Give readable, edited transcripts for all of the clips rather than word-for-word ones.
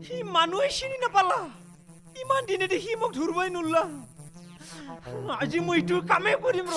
সি মানুহে চিনি নাপালা ইমান দিনেদি সি মোক ধৰিবই নোলা আজি মই এইটো কামেই কৰিম ৰ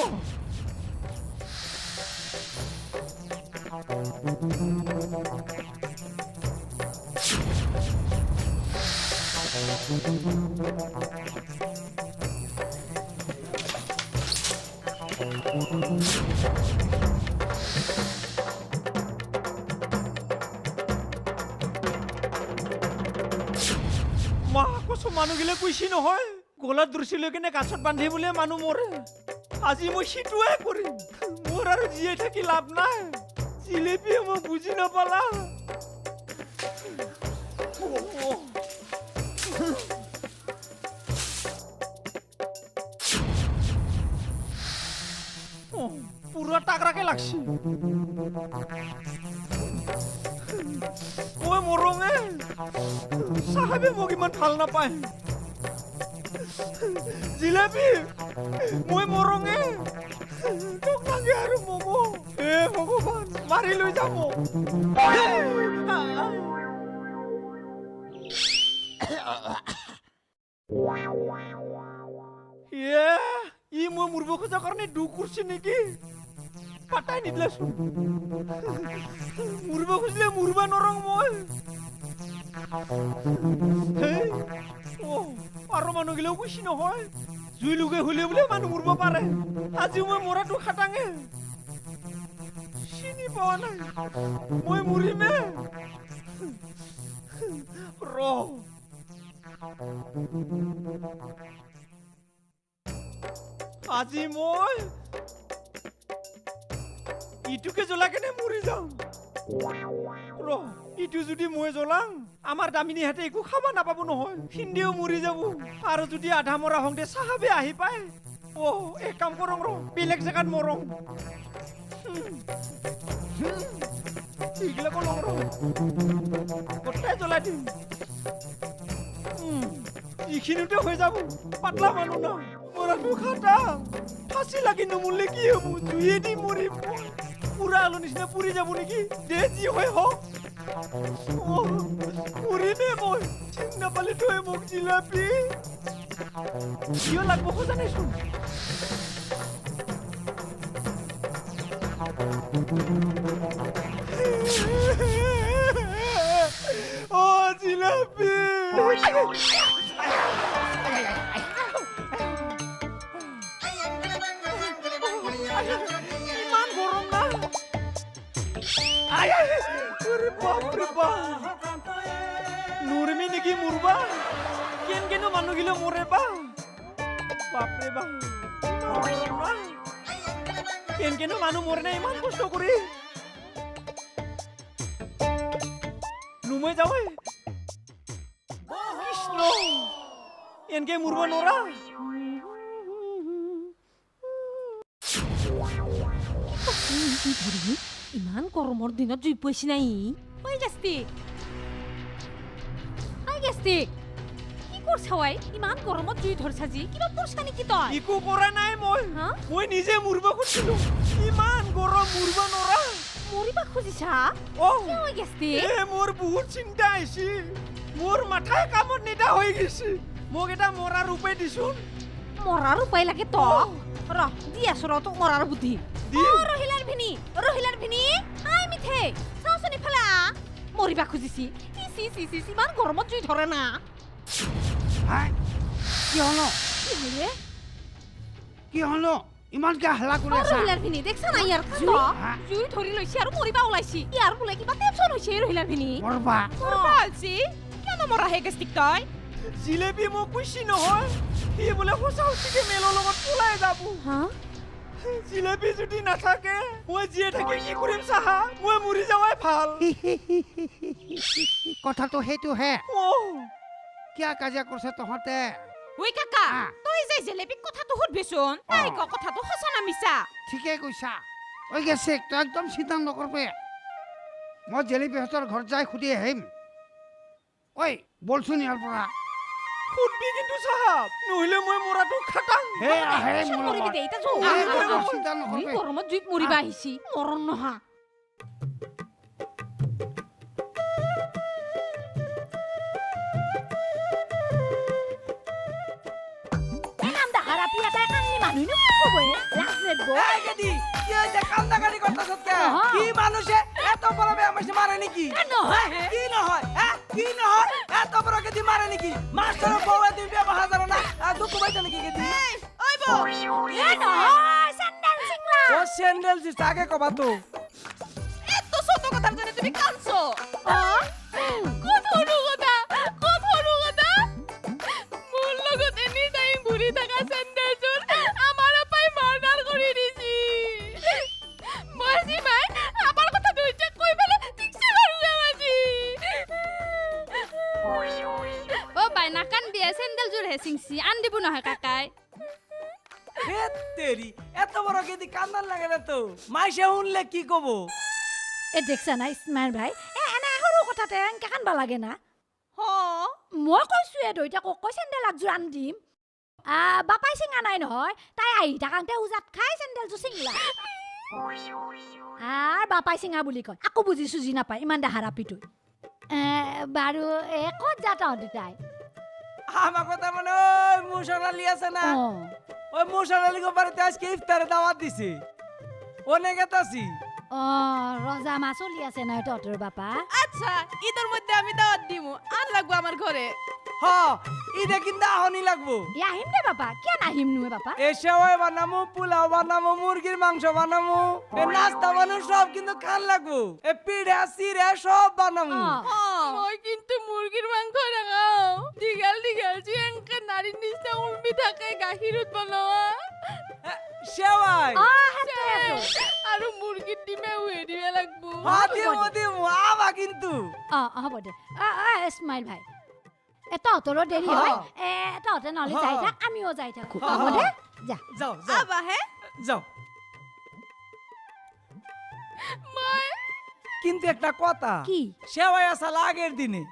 মা কচু মানুহগিলে কৈছি নহয় গলাত দৰ্শি লৈ কেনে গাছত বান্ধি বোলে মানুহ মৰে আজি মই সিটোৱে কৰিম মোৰ আৰু জীয়াই থাকি লাভ নাই জিলেপি মই বুজি নাপালা পুৰা টাকৰাকে লাগছে মই মৰঙে সাহেবে মোক ইমান ভাল নাপায় জিলাপি মই মৰঙে তোক লাগে আৰু মমো হে ভগৱান মাৰি লৈ যাব ই মই মুৰব খোজাৰ কাৰণে দুখ কৰিছে নেকি পাতাই নিদিলাচোন মুৰব খুজিলে মুৰবা নৰং মই আৰু মানুহগিলেও কৈছি নহয় জুই লুগে হলে বোলে মানুহ মুৰব পাৰে আজি মই মৰাটো খাটাঙে চিনি পোৱা নাই মই মুৰিমে ৰ আজি মই ইটোকে জ্বলা কেনে মৰি যাম ৰ ইটো যদি মই জ্বলাং আমাৰ দামিনী হাতে একো খাব নাপাব নহয় হিন্দিও মৰি যাব আৰু যদি আধা মৰা হওঁতে চাহাবে আহি পায় এক কাম কৰং ৰ বেলেগ জেগাত মৰং এইগিলা কলং ৰ গোটেই জ্বলাই দিম এইখিনিতে হৈ যাব পাতলা মানুহ না মৰাটো খাটা ফাঁচি লাগি নমৰলে কি হ'ব জুইয়ে দি মৰিম পুৰা আলু নিচিনা পুৰি যাব নেকি দে যি হয় হওক মৰিমে মই চিন নাপালে তই মোক জিলাপি কিয় লাগব খোজা নাইচোন জিলাপি ইমান গৰম না নুরমি নেকি মুরবা কেন কেন মানুষগুলো মরে বা বাপরে বা কেন কেন মানুষ মরে না ইমান কষ্ট করে নুমে যাও কৃষ্ণ এনকে মুরবা নরা ইমান গৰমৰ দিনত জুই পইছি নাই ঐ গেষ্টিক কি কৰছাৱাই ইমান গৰমত জুই ধৰছা যি কিবা কৰছা নেকি তই একো কৰা নাই মই নিজে মুৰব খুজিলো ইমান গৰম মুৰব নৰা মৰিবা খুজিছা ঐ গেষ্টিক মোৰ বহুত চিন্তা আহিছে মোৰ মাথাই কামত নিদা হৈ গৈছে মোক এটা মৰাৰ উপায় দিছোন মৰাৰ উপায় লাগে তো ৰ দি আছো ৰ তোক মৰাৰ বুদ্ধি ৰহিলাৰ ভিনি আই মিঠে চাওচোন ইফালে মৰিবা খুজিছি ইমান গৰমত জুই ধৰে না কি হলো ইমান কে হাল্লা কৰি আছা ৰহিলাৰ ভিনি দেখছা না ইয়াৰ জুই ধৰি লৈছে আৰু মৰিবা ওলাইছি ইয়াৰ বোলে কিবা টেনচন হৈছে ৰহিলাৰ ভিনি মৰবা আলছি কেন মৰা হে গেষ্টিক তই জিলেপি মোক কৈছি নহয় সি বোলে সঁচা সঁচিকে মেলৰ লগত পলাই যাব জিলেপি যদি নাথাকে মই জীয়াই থাকি কি কৰিম চাহা মই মৰি যাৱাই ভাল কথাটো সেইটো হে কিয়া কাজিয়া কৰিছে তহঁতে ঐ কাকা তই যে জিলেপিক কথাটো সুধবিচোন তাই ক কথাটো সঁচা না মিছা ঠিকে কৈছা ঐ গেছে তই একদম চিন্তা নকৰবে মই জেলেপিহঁতৰ ঘৰত যাই সুধি আহিম ঐ বলচোন ইয়াৰ পৰা খুদবি কিন্তু সাহাব নহলে মই মৰাটো খাটাং হে আহে মৰিবি দে ইটা যো চিন্তা নকৰবে গৰমত জুইত মৰিবা আহিছি মৰণ নহা মানুহে কি ক'ব লাজ নেদব এই গেদি কি হইছে কান্দাকাটি করতেছত কে নহয়। কি মানুষে এত বড় বেয়ামাশি মারে নাকি নহয় কি নহয় কি নহয় এত বড় গেদি মারে নাকি মাস্টার বউয়ে তুমি ব্যবহার জানো না দুঃখ পাইছো নাকি গেদি ওই বউ এ নহয় চেন্ডেল চিংলা ও স্যান্ডেল দিস আগে কবা তো এত ছোট কথার জন্য তুমি কাঁদছো কত সৰু কথা কত সৰু কথা মোৰ লগত এনি টাইম ঘূৰি থকা চেন্ডেলযোৰ আমাৰ আপাই মাৰ্ডাৰ কৰি দিছি মই যিমাই আমাৰ কথা দুইটা কৈ পেলাই ঠিকছে মাৰুগা মাজি ও বাইনা কান বিয়া চেন্ডেলযোৰ হে চিংচি আন দিব নহয় কাকাই হে তেরি এত বড় গেদি কান্দান লাগে না তো মাইসে শুনলে কি কব এ দেখছা না ইছমাইল ভাই এনে সৰু কথাতে এনেকে কান্দবা লাগে না মই কৈছো এ দুইটাক কৈ চেন্ডেল একযোৰ আনি দিম বাপাই চিঙা নাই নহয় তাই আহি থাকাংতে উজাত খাই চেন্ডেলযোৰ চিঙলা আৰু বাপাই চিঙা বুলি কয় আকৌ বুজি চুজি নাপায় ইমান দেহাৰাপিটো বাৰু ক'ত যা তহঁতি তাই আমার কথা মানে ওই মুশারালি আছে না ওই মুশারালি গো বাড়িতে আজকে ইফতারে দাওয়াত দিছে অনেক গেতাছি ৰজা মা চলি আছে নাই তহঁতৰ বাপা আচ্ছা ঈদের মধ্যে আমি দাওয়াত দিমু আর লাগবো আমার ঘরে হ ইদে কিন্তু আহনি লাগবো আহিম দে বাপা কিয় নাহিম নুয়ে বাপা এ সেওয়াই বানামু পোলাও বানামু মুরগির মাংস বানামু এ নাস্তা বানামু সব কিন্তু খান লাগবো এ পিড়া সিরা সব বানামু মই কিন্তু মুরগির মাংস নাখাও দীঘল দীঘল জিয়াঙ্কা নারীর নিচে উলমি থাকে গাখীৰত বনোৱা সেওয়াই আৰু মুরগির ডিমে উহে দিবে লাগবো হ্যাঁ দিমু দিমু আবা কিন্তু হ'ব দে ইছমাইল ভাই তহঁতৰো দেৰি হয় তহঁতে নহ'লে যাই থাক আমিও যাই থাকো হ'ব দে যা যাও যাও আবা হে যাও মই কিন্তু একটা কথা কি সেওয়াই আসা আগের দিনে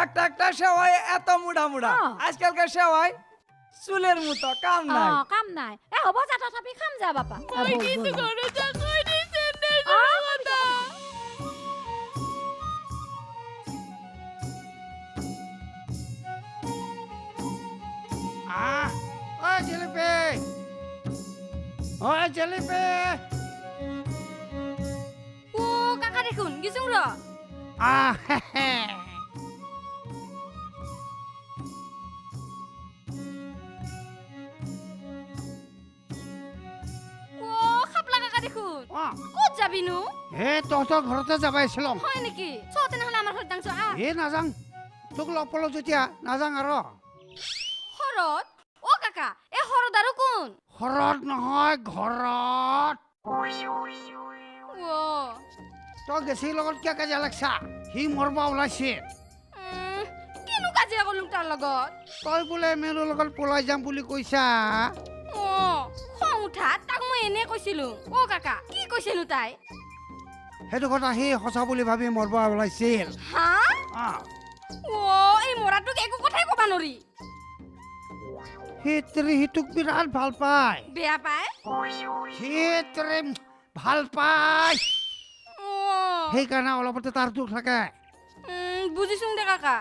একটা একটা সেওয়াই এত মুড়া মুড়া আজকালকার সেওয়াই চুলের মতো কাম নাই কাম নাই হ'ব যা তথাপি খাম যা বাপা মই কিন্তু ঘৰত যা কৈ দি চেন্ডেল কথা ঐ জেলেপি ঐ জেলেপি ও কাকা দেখুন গিছুং ৰ ও খাপলা কাকা দেখুন ক'ত যাবিনো হে তহঁতৰ ঘৰতে যাব আহিছিলো হয় নেকি চতে নহলে আমাৰ ঘৰত যাংছো হে নাযাং তোক লগ পালো যেতিয়া নাযাং আৰু হৰত ও কাকা এ হৰত আৰু কোন ঘৰত নহয় ঘৰত ও তই গেছিৰ লগত কিয় কাজিয়া লাগছা সি মৰবা ওলাইছে কিনো কাজিয়া কৰিলো তাৰ লগত তই বোলে মেনুৰ লগত পলাই যাম বুলি কৈছা ও খং উঠা তাক মই এনে কৈছিলো ও কাকা কি কৈছিলো তাই সেইটো কথা সি সঁচা বুলি ভাবি মৰবা ওলাইছিল হা ও এই মৰাটোক একো কথাই ক'বা নৰি সি তোক বিৰাট ভাল পায় বেয়া পায় সি ভাল পায় ও সেইকাৰণে অলপতে তাৰ দুখ থাকে বুজিছোং দে কাকা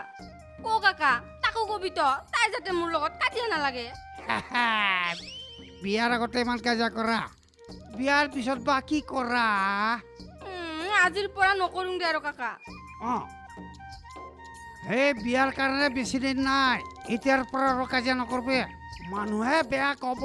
ও কাকা তাকো কবি তো তাই যাতে মোৰ লগত কাজিয়া নালাগে বিয়াৰ আগতে ইমান কাজিয়া কৰা বিয়াৰ পিছত বা কি কৰা আজিৰ পৰা নকৰোং দে আৰু কাকা সেই বিয়াৰ কাৰণে বেছি দিন নাই এতিয়াৰ পৰা আৰু কাজিয়া নকৰবি মানুহে বেয়া কব